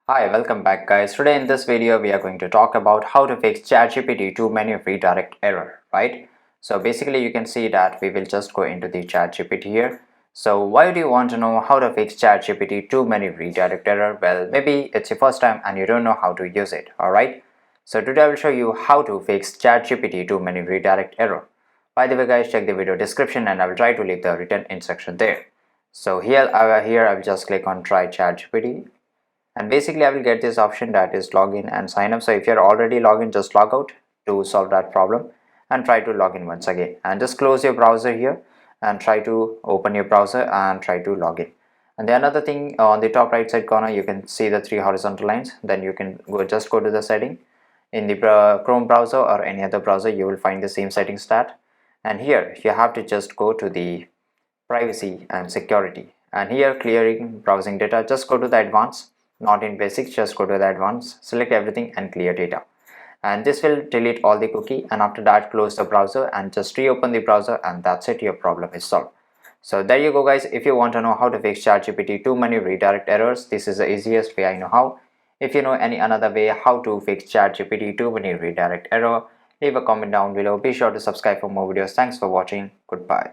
Hi, welcome back guys. Today in this video we are going to talk about how to fix ChatGPT too many redirect error, right? So basically you can see that we will just go into the ChatGPT here. So why do you want to know how to fix ChatGPT too many redirect error? Well, maybe it's your first time and you don't know how to use it, alright? So today I will show you how to fix ChatGPT too many redirect error. By the way guys, check the video description and I will try to leave the written instruction there. So here I will just click on try ChatGPT. And basically I will get this option that is login and sign up. So if you're already logged in, just log out to solve that problem and try to log in once again, and just close your browser here and try to open your browser and try to log in. And the another thing, on the top right side corner you can see the three horizontal lines. Then you can go to the setting in the Chrome browser or any other browser. You will find the same setting stat, and here you have to just go to the privacy and security, and here clearing browsing data, just go to the advanced, not in basics, just go to the advanced, select everything and clear data, and this will delete all the cookie. And after that close the browser and just reopen the browser, and that's it, your problem is solved. So there you go guys. If you want to know how to fix ChatGPT too many redirect errors, this is the easiest way I know how. If you know any another way how to fix ChatGPT too many redirect error, leave a comment down below. Be sure to subscribe for more videos. Thanks for watching. Goodbye.